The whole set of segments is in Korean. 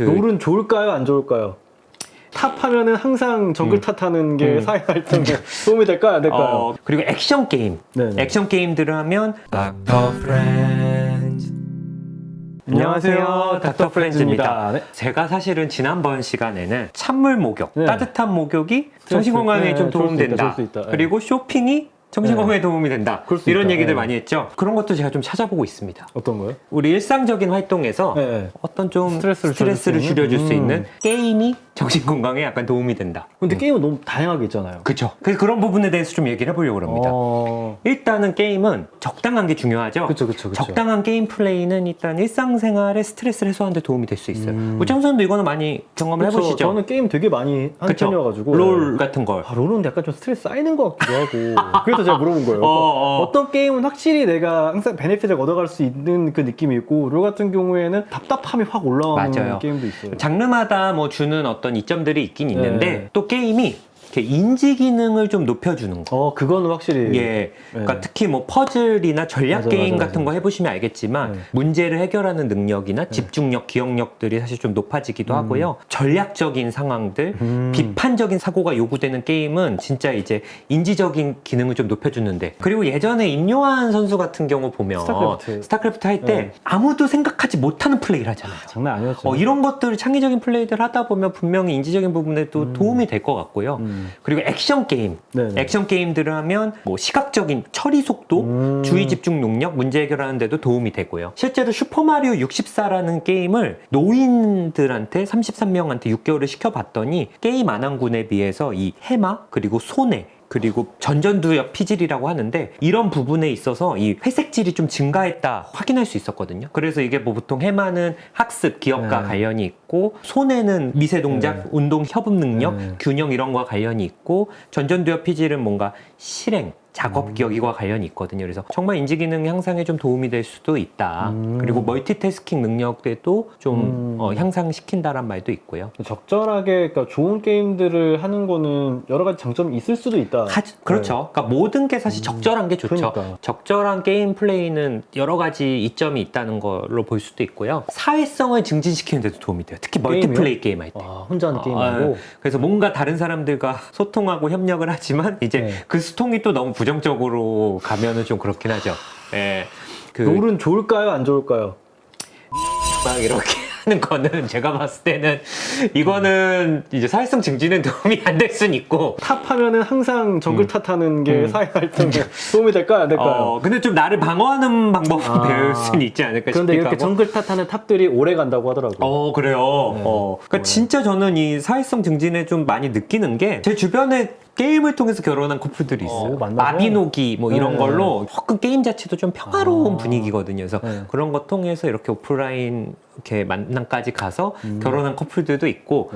롤은 좋을까요? 안 좋을까요? 탑하면은 항상 정글 탓하는 게 사회 활동에 도움이 될까요? 안 될까요? 그리고 액션 게임. 네네. 액션 게임들을 하면 닥터 프렌즈. 안녕하세요. 닥터 프렌즈입니다. 네. 제가 사실은 지난번 시간에는 찬물 목욕, 네. 따뜻한 목욕이 정신건강에 네, 좀 좋을 수 있다, 도움된다. 좋을 수 있다. 네. 그리고 쇼핑이 정신건강에 도움이 된다. 그럴 수 이런 있다. 얘기들 네. 많이 했죠. 그런 것도 제가 좀 찾아보고 있습니다. 어떤 거요? 우리 일상적인 활동에서 네. 어떤 좀 스트레스를 스트레스를 줄여줄 수 줄여줄 수 있는? 있는 게임이 정신건강에 약간 도움이 된다. 근데 게임은 너무 다양하게 있잖아요. 그렇죠. 그래서 그런 부분에 대해서 좀 얘기를 해보려고 합니다. 일단은 게임은 적당한 게 중요하죠. 그쵸. 적당한 게임 플레이는 일단 일상생활에 스트레스를 해소하는 데 도움이 될 수 있어요. 우창 선수도 이거는 많이 경험을 그쵸. 해보시죠? 저는 게임 되게 많이 하는 그쵸? 편이어가지고. 롤 같은 걸. 롤은 약간 좀 스트레스 쌓이는 것 같기도 하고. 그래서 제가 물어본 거예요. 어떤 게임은 확실히 내가 항상 베네핏을 얻어갈 수 있는 그 느낌이 있고, 롤 같은 경우에는 답답함이 확 올라오는 맞아요. 게임도 있어요. 장르마다 뭐 주는 어떤 이점들이 있긴 있는데 네. 또 게임이 이렇게 인지 기능을 좀 높여주는 거. 그거는 확실히. 예. 그러니까 특히 뭐 퍼즐이나 전략 게임 같은 거 해보시면 알겠지만 네. 문제를 해결하는 능력이나 집중력, 기억력들이 사실 좀 높아지기도 하고요. 전략적인 상황들, 비판적인 사고가 요구되는 게임은 진짜 이제 인지적인 기능을 좀 높여주는데, 그리고 예전에 임요한 선수 같은 경우 보면 스타크래프트 할 때 네. 아무도 생각하지 못하는 플레이를 하잖아요. 장난 아니었죠. 이런 것들 창의적인 플레이들 하다 보면 분명히 인지적인 부분에도 도움이 될 것 같고요. 그리고 액션 게임. 네네. 액션 게임들을 하면 뭐 시각적인 처리 속도, 주의 집중 능력, 문제 해결하는 데도 도움이 되고요. 실제로 슈퍼마리오 64라는 게임을 노인들한테 33명한테 6개월을 시켜봤더니 게임 안한군에 비해서 이 해마 그리고 손해 그리고 전전두엽 피질이라고 하는데 이런 부분에 있어서 이 회색질이 좀 증가했다 확인할 수 있었거든요. 그래서 이게 뭐 보통 해마는 학습, 기억과 관련이 있고, 손해는 미세 동작, 운동 협업 능력, 균형 이런 거와 관련이 있고, 전전두엽 피질은 뭔가 실행, 작업 기억과 관련이 있거든요. 그래서 정말 인지 기능 향상에 좀 도움이 될 수도 있다. 그리고 멀티태스킹 능력에도 좀 향상시킨다란 말도 있고요. 적절하게, 그러니까 좋은 게임들을 하는 거는 여러 가지 장점이 있을 수도 있다. 그렇죠. 그러니까 모든 게 사실 적절한 게 좋죠. 그러니까. 적절한 게임 플레이는 여러 가지 이점이 있다는 걸로 볼 수도 있고요. 사회성을 증진시키는 데도 도움이 돼요. 특히 멀티플레이 게임 할 때. 혼자 하는 게임하고. 그래서 뭔가 다른 사람들과 소통하고 협력을 하지만 이제 그 소통이 또 너무 부정적으로 가면은 좀 그렇긴 하죠. 예. 롤은 좋을까요? 안 좋을까요? 막 이렇게 하는 거는 제가 봤을 때는 이거는 이제 사회성 증진에 도움이 안 될 수는 있고, 탑하면은 항상 정글 탓하는 게 사회 활동에 도움이 될까요? 안 될까요? 근데 좀 나를 방어하는 방법을 배울 수는 있지 않을까 싶기도 그런데 이렇게 하고. 정글 탓하는 탑들이 오래 간다고 하더라고요. 그래요. 그러니까 진짜 저는 이 사회성 증진에 좀 많이 느끼는 게, 제 주변에 게임을 통해서 결혼한 커플들이 있어요. 마비노기 뭐 이런 걸로 혹은 게임 자체도 좀 평화로운 분위기거든요. 그래서 그런 거 통해서 이렇게 오프라인 이렇게 만남까지 가서 결혼한 커플들도 있고,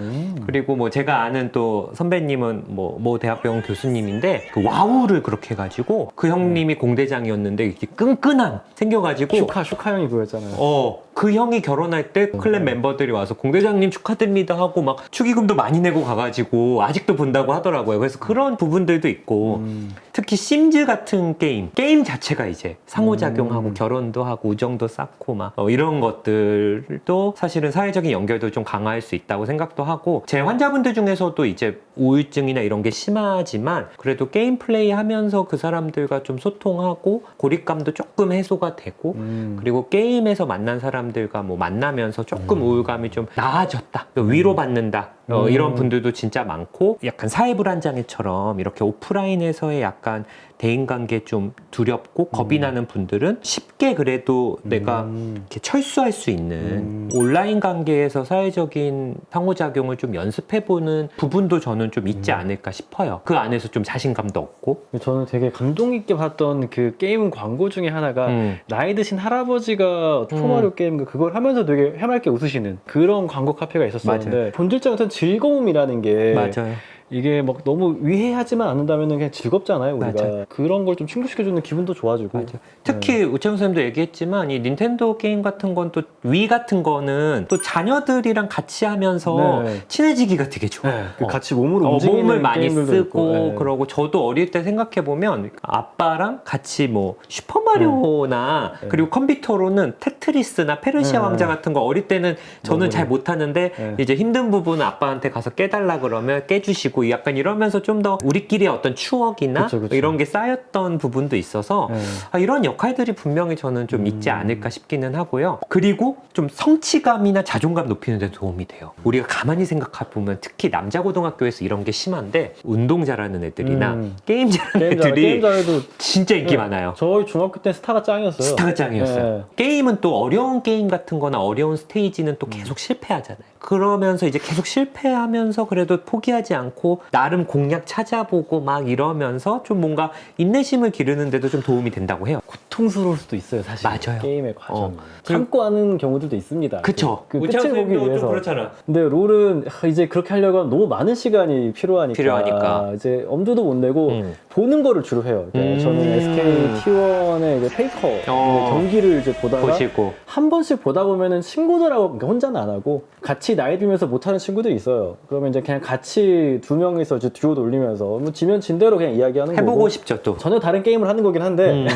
그리고 뭐 제가 아는 또 선배님은 뭐 대학병원 교수님인데 그 와우를 그렇게 해가지고 그 형님이 공대장이었는데 이렇게 끈끈함 생겨가지고 슈카 형이 그거였잖아요. 그 형이 결혼할 때 클랩 멤버들이 와서 공대장님 축하드립니다 하고 막 축의금도 많이 내고 가가지고 아직도 본다고 하더라고요. 그래서 그런 부분들도 있고, 특히 심즈 같은 게임 자체가 이제 상호작용하고 결혼도 하고 우정도 쌓고 막 이런 것들도 사실은 사회적인 연결도 좀 강화할 수 있다고 생각도 하고, 제 환자분들 중에서도 이제 우울증이나 이런 게 심하지만 그래도 게임 플레이 하면서 그 사람들과 좀 소통하고 고립감도 조금 해소가 되고, 그리고 게임에서 만난 사람들과 뭐 만나면서 조금 우울감이 좀 나아졌다, 위로받는다, 이런 분들도 진짜 많고, 약간 사회불안장애처럼 이렇게 오프라인에서의 약간 대인관계 좀 두렵고 겁이 나는 분들은 쉽게 그래도 내가 이렇게 철수할 수 있는 온라인 관계에서 사회적인 상호작용을 좀 연습해보는 부분도 저는 좀 있지 않을까 싶어요. 그 안에서 좀 자신감도 얻고. 저는 되게 감동 있게 봤던 그 게임 광고 중에 하나가 나이 드신 할아버지가 슈퍼마리오 게임 그걸 하면서 되게 해맑게 웃으시는 그런 광고 카페가 있었었는데, 본질적인 어떤 즐거움이라는 게 맞아요. 이게 막 너무 위해하지만 않는다면 그냥 즐겁잖아요, 우리가. 맞아. 그런 걸 좀 충족시켜주는 기분도 좋아지고. 맞아. 특히 우창 선생님도 얘기했지만 이 닌텐도 게임 같은 건 또 위 같은 거는 또 자녀들이랑 같이 하면서 네. 친해지기가 되게 좋아. 네, 그 같이 몸으로 움직이는 몸을 많이 게임들도 쓰고 있고. 네. 그러고 저도 어릴 때 생각해 보면 아빠랑 같이 뭐 슈퍼마리오나 네. 그리고 컴퓨터로는 테트리스나 페르시아 네. 왕자 같은 거 어릴 때는 저는 너무 잘 못하는데 네. 이제 힘든 부분은 아빠한테 가서 깨달라 그러면 깨주시고 약간 이러면서 좀 더 우리끼리의 어떤 추억이나 그쵸, 그쵸. 이런 게 쌓였던 부분도 있어서 네. 이런 역할들이 분명히 저는 좀 있지 않을까 싶기는 하고요. 그리고 좀 성취감이나 자존감 높이는 데 도움이 돼요. 우리가 가만히 생각해 보면 특히 남자 고등학교에서 이런 게 심한데 운동 잘하는 애들이나 게임 잘하는 애들이 게임 잘해도 진짜 인기 네. 많아요. 저희 중학교 때 스타가 짱이었어요. 스타가 짱이었어요. 네. 게임은 또 어려운 게임 같은 거나 어려운 스테이지는 또 계속 실패하잖아요. 그러면서 이제 계속 실패하면서 그래도 포기하지 않고 나름 공략 찾아보고 막 이러면서 좀 뭔가 인내심을 기르는 데도 좀 도움이 된다고 해요. 고통스러울 수도 있어요, 사실. 맞아요. 게임의 과정. 어. 참고 하는 경우들도 있습니다. 그쵸. 그 끝을 보기 위해서. 그렇잖아. 근데 롤은 이제 그렇게 하려고 하면 너무 많은 시간이 필요하니까 이제 엄두도 못 내고 보는 거를 주로 해요. 그러니까 저는 SK T1의 이제 페이커 경기를 이제 보다가 보시고 한 번씩 보다 보면은 친구들하고, 그러니까 혼자는 안 하고 같이 나이 들면서 못하는 친구들이 있어요. 그러면 이제 그냥 같이 두 명이서 이제 듀오 돌리면서 뭐 지면 진 대로 그냥 이야기하는 해보고 거고. 싶죠 또. 전혀 다른 게임을 하는 거긴 한데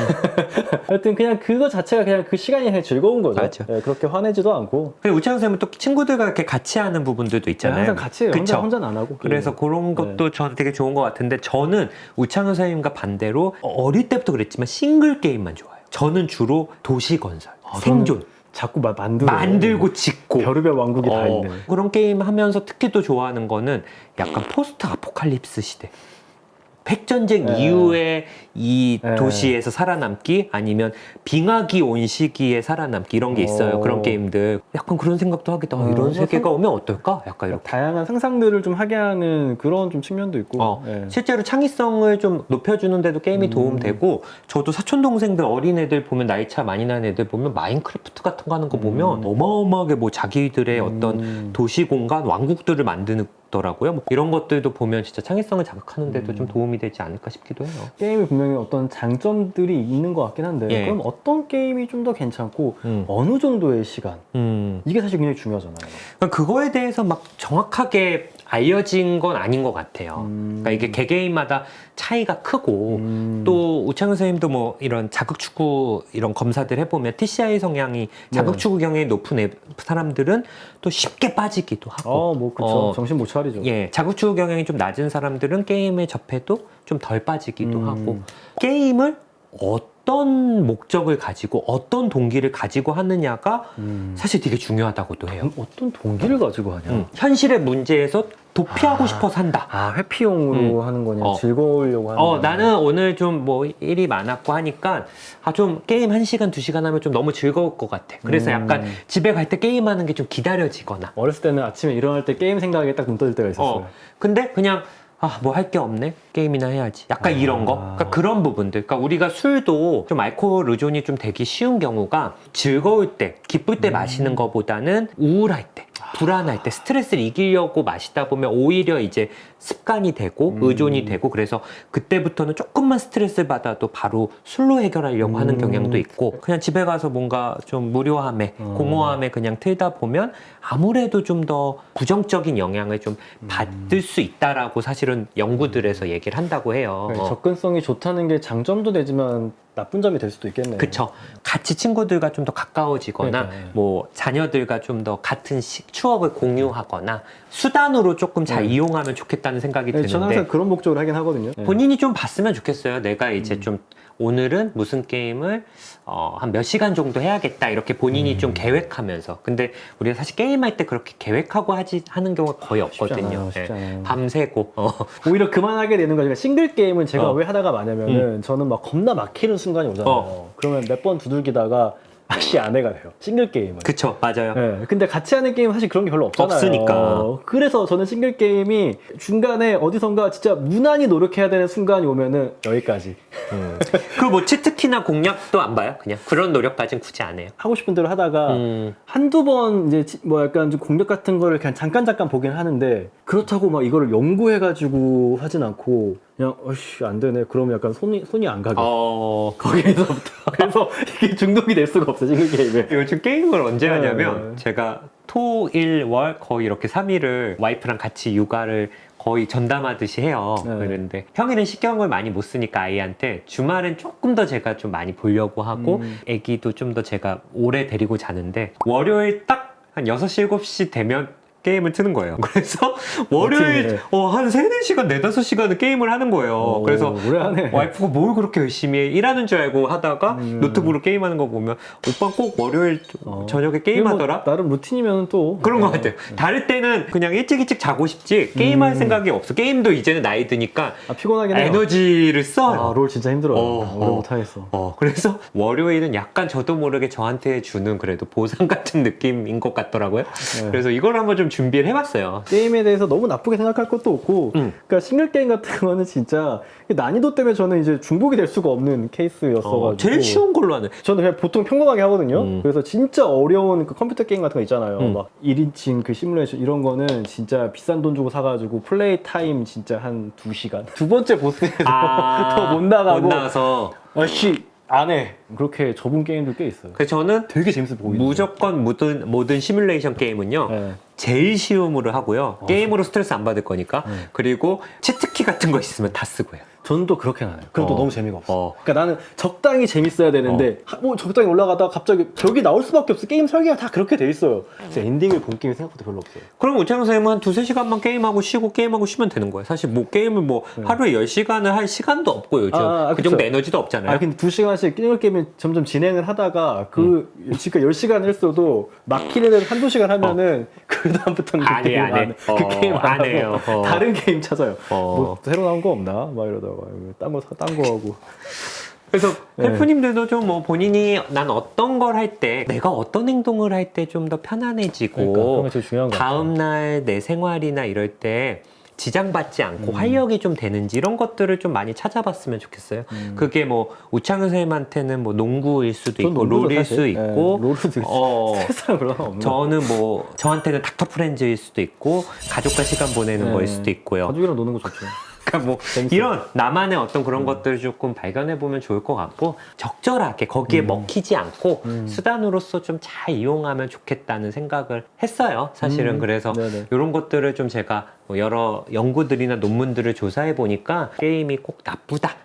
하여튼 그냥 그거 자체가 그냥 그 시간이 그냥 즐거운 거죠. 맞아. 네, 그렇게 화내지도 않고. 그리고 우창 선생님은 또 친구들과 이렇게 같이 하는 부분들도 있잖아요. 항상 같이 해요. 그쵸? 혼자는 안 하고. 그래서 그런 것도 저는 되게 좋은 것 같은데 저는 우창 선생님과 반대로 어릴 때부터 그랬지만 싱글 게임만 좋아해요. 저는 주로 도시 건설, 생존. 자꾸 만들고 짓고 별의별 왕국이 다 있네. 그런 게임 하면서 특히 또 좋아하는 거는 약간 포스트 아포칼립스 시대. 핵전쟁 이후에 이 도시에서 살아남기 아니면 빙하기 온 시기에 살아남기 이런 게 있어요. 그런 게임들. 약간 그런 생각도 하겠다. 이런 세계가 오면 어떨까? 약간 이렇게. 다양한 상상들을 좀 하게 하는 그런 좀 측면도 있고. 실제로 창의성을 좀 높여주는데도 게임이 도움되고 저도 사촌 동생들 어린애들 보면 나이 차 많이 나는 애들 보면 마인크래프트 같은 거 하는 거 보면 어마어마하게 뭐 자기들의 어떤 도시 공간 왕국들을 만드는 더라고요. 뭐 이런 것들도 보면 진짜 창의성을 자극하는 데도 좀 도움이 되지 않을까 싶기도 해요. 게임이 분명히 어떤 장점들이 있는 것 같긴 한데 그럼 어떤 게임이 좀 더 괜찮고 어느 정도의 시간 이게 사실 굉장히 중요하잖아요. 그러니까 그거에 대해서 막 정확하게 알려진 건 아닌 것 같아요. 그러니까 이게 개개인마다 차이가 크고 또 우창 선생님도 뭐 이런 자극추구 이런 검사들 해보면 TCI 성향이 자극추구 경향이 높은 사람들은 또 쉽게 빠지기도 하고 뭐 그쵸. 정신 못 차리죠. 예, 자극추구 경향이 좀 낮은 사람들은 게임에 접해도 좀 덜 빠지기도 하고 게임을 어떤 목적을 가지고 어떤 동기를 가지고 하느냐가 사실 되게 중요하다고도 해요. 어떤 동기를 가지고 하냐? 현실의 문제에서 도피하고 싶어서 한다. 회피용으로 하는 거냐? 즐거우려고 하는 거냐? 나는 오늘 좀 뭐 일이 많았고 하니까 좀 게임 1시간, 2시간 하면 좀 너무 즐거울 것 같아. 그래서 약간 집에 갈 때 게임하는 게 좀 기다려지거나. 어렸을 때는 아침에 일어날 때 게임 생각에 딱 눈 떠질 때가 있었어요. 근데 그냥 뭐 할 게 없네? 게임이나 해야지. 약간 이런 거. 그러니까 그런 부분들. 그러니까 우리가 술도 좀 알코올 의존이 좀 되기 쉬운 경우가 즐거울 때, 기쁠 때 마시는 거보다는 우울할 때, 불안할 때, 스트레스를 이기려고 마시다 보면 오히려 이제 습관이 되고 의존이 되고 그래서 그때부터는 조금만 스트레스를 받아도 바로 술로 해결하려고 하는 경향도 있고 그냥 집에 가서 뭔가 좀 무료함에 공허함에 그냥 틀다 보면 아무래도 좀 더 부정적인 영향을 좀 받을 수 있다라고 사실은 연구들에서 얘기를 한다고 해요. 접근성이 좋다는 게 장점도 되지만 나쁜 점이 될 수도 있겠네요. 그쵸. 같이 친구들과 좀 더 가까워지거나 뭐 자녀들과 좀 더 같은 추억을 공유하거나 수단으로 조금 잘 이용하면 좋겠다는 생각이 드는데 저는 항상 그런 목적을 하긴 하거든요. 본인이 좀 봤으면 좋겠어요. 내가 이제 좀 오늘은 무슨 게임을 한 몇 시간 정도 해야겠다 이렇게 본인이 좀 계획하면서 근데 우리가 사실 게임할 때 그렇게 계획하고 하는 경우가 거의 없거든요. 쉽지 않아요. 밤새고 오히려 그만하게 되는 거죠. 그러니까 싱글 게임은 제가 왜 하다가 마냐면은 저는 막 겁나 막히는 순간이 오잖아요. 그러면 몇 번 두들기다가 맛이 안해가 돼요. 싱글 게임은. 그쵸, 맞아요. 네, 근데 같이 하는 게임은 사실 그런 게 별로 없잖아요. 없으니까. 그래서 저는 싱글 게임이 중간에 어디선가 진짜 무난히 노력해야 되는 순간이 오면은 여기까지. 그 뭐 치트키나 공략도 안 봐요? 그냥 그런 노력까지는 굳이 안 해요. 하고 싶은 대로 하다가 한두 번 이제 뭐 약간 좀 공략 같은 거를 그냥 잠깐 보긴 하는데 그렇다고 막 이거를 연구해가지고 하진 않고 그냥 어씨 안 되네. 그러면 약간 손이 안 가게. 거기에서부터. 그래서 이게 중독이 될 수가 없어 싱글 게임에. 요즘 게임을 언제 하냐면 네. 제가 토, 일, 월 거의 이렇게 3일을 와이프랑 같이 육아를 거의 전담하듯이 해요. 네. 그런데 평일엔 신경을 많이 못 쓰니까 아이한테 주말엔 조금 더 제가 좀 많이 보려고 하고 애기도 좀 더 제가 오래 데리고 자는데 월요일 딱 한 6시, 7시 되면 게임을 트는 거예요. 그래서 월요일 한 3, 4시간, 4, 5시간은 게임을 하는 거예요. 그래서 오래 하네. 와이프가 뭘 그렇게 열심히 해? 일하는 줄 알고 하다가 노트북으로 게임하는 거 보면 오빠 꼭 월요일 저녁에 게임하더라? 뭐 나름 루틴이면 또 그런 것 같아요. 다를 때는 그냥 일찍 자고 싶지 게임할 생각이 없어. 게임도 이제는 나이 드니까 피곤하긴 해요. 에너지를 써. 롤 진짜 힘들어요. 오래 못하겠어. 그래서 월요일은 약간 저도 모르게 저한테 주는 그래도 보상 같은 느낌인 것 같더라고요. 그래서 이걸 한번 좀 준비를 해봤어요. 게임에 대해서 너무 나쁘게 생각할 것도 없고 그러니까 싱글 게임 같은 거는 진짜 난이도 때문에 저는 이제 중독이 될 수가 없는 케이스였어가지고 제일 쉬운 걸로 하는. 저는 그냥 보통 평범하게 하거든요. 그래서 진짜 어려운 그 컴퓨터 게임 같은 거 있잖아요. 막 1인칭 그 시뮬레이션 이런 거는 진짜 비싼 돈 주고 사가지고 플레이 타임 진짜 한 2시간. 두 번째 보스에서 더 못 나가고 못 나가서 아씨 안 해. 그렇게 접은 게임도 꽤 있어요. 그래서 저는 되게 재밌어 보이는 무조건 모든 시뮬레이션 게임은요. 네. 제일 쉬움으로 하고요. 게임으로 스트레스 안 받을 거니까. 그리고 치트키 같은 거 있으면 다 쓰고 해요. 저는 또 그렇게 안 해요. 그럼 또 너무 재미가 없어. 그러니까 나는 적당히 재밌어야 되는데 뭐 적당히 올라가다가 갑자기 벽이 나올 수밖에 없어. 게임 설계가 다 그렇게 돼 있어요. 그래서 엔딩을 본 게임이 생각보다 별로 없어요. 그럼 우창 선생님은 한 2-3시간만 게임하고 쉬고 게임하고 쉬면 되는 거예요. 사실 뭐 게임을 뭐 하루에 10시간을 할 시간도 없고 요즘 그 정도 에너지도 없잖아요. 근데 2시간씩 게임을 점점 진행을 하다가 그 지금 10시간 했어도 막히는 애를 1-2시간 하면은 그 다음부터는 그 게임 안 해. 그 게임 안 해요. 다른 게임 찾아요. 뭐 새로 나온 거 없나? 막 이러다가 딴 거 하고. 그래서 셰프님들도 좀 뭐 본인이 난 어떤 걸 할 때 내가 어떤 행동을 할 때 좀 더 편안해지고 그런 게 제일 중요한 것 같아요. 다음날 내 생활이나 이럴 때 지장받지 않고 활력이 좀 되는지 이런 것들을 좀 많이 찾아봤으면 좋겠어요. 그게 뭐 우창 선생님한테는 뭐 농구일 수도 있고 롤일 수 있고 롤은 되게 스트레스랑 그런 거 없나? 저는 뭐 저한테는 닥터 프렌즈일 수도 있고 가족과 시간 보내는 거일 수도 있고요. 가족이랑 노는 거 좋죠. 그러니까 뭐 이런 나만의 어떤 그런 것들을 조금 발견해 보면 좋을 것 같고 적절하게 거기에 먹히지 않고 수단으로서 좀 잘 이용하면 좋겠다는 생각을 했어요. 사실은 그래서 이런 것들을 좀 제가 뭐 여러 연구들이나 논문들을 조사해 보니까 게임이 꼭 나쁘다.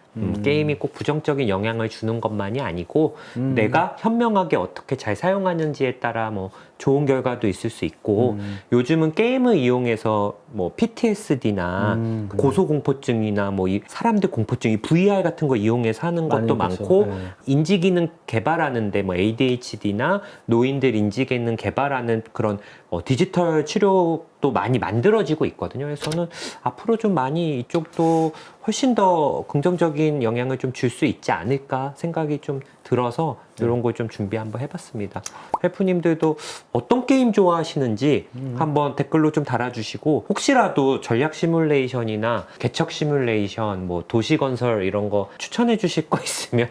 게임이 꼭 부정적인 영향을 주는 것만이 아니고 내가 현명하게 어떻게 잘 사용하는지에 따라 뭐 좋은 결과도 있을 수 있고 요즘은 게임을 이용해서 뭐 PTSD나 고소공포증이나 뭐 이 사람들 공포증이 VR 같은 거 이용해서 하는 것도 많고 인지기능 개발하는데 뭐 ADHD나 노인들 인지기능 개발하는 그런 디지털 치료도 많이 만들어지고 있거든요. 그래서 저는 앞으로 좀 많이 이쪽도 훨씬 더 긍정적인 영향을 좀 줄 수 있지 않을까 생각이 좀 들어서 이런 걸 좀 준비 한번 해봤습니다. 셰프님들도 어떤 게임 좋아하시는지 한번 댓글로 좀 달아주시고 혹시라도 전략 시뮬레이션이나 개척 시뮬레이션, 뭐 도시 건설 이런 거 추천해 주실 거 있으면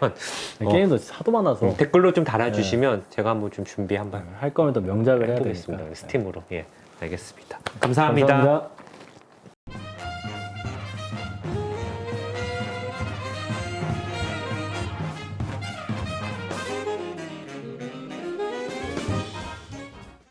게임도 하도 많아서 댓글로 좀 달아주시면 제가 한번 좀 준비 한번 할 거면 또 명작을 해야 해보겠습니다. 되니까. 스팀으로. 예, 알겠습니다. 감사합니다. 감사합니다.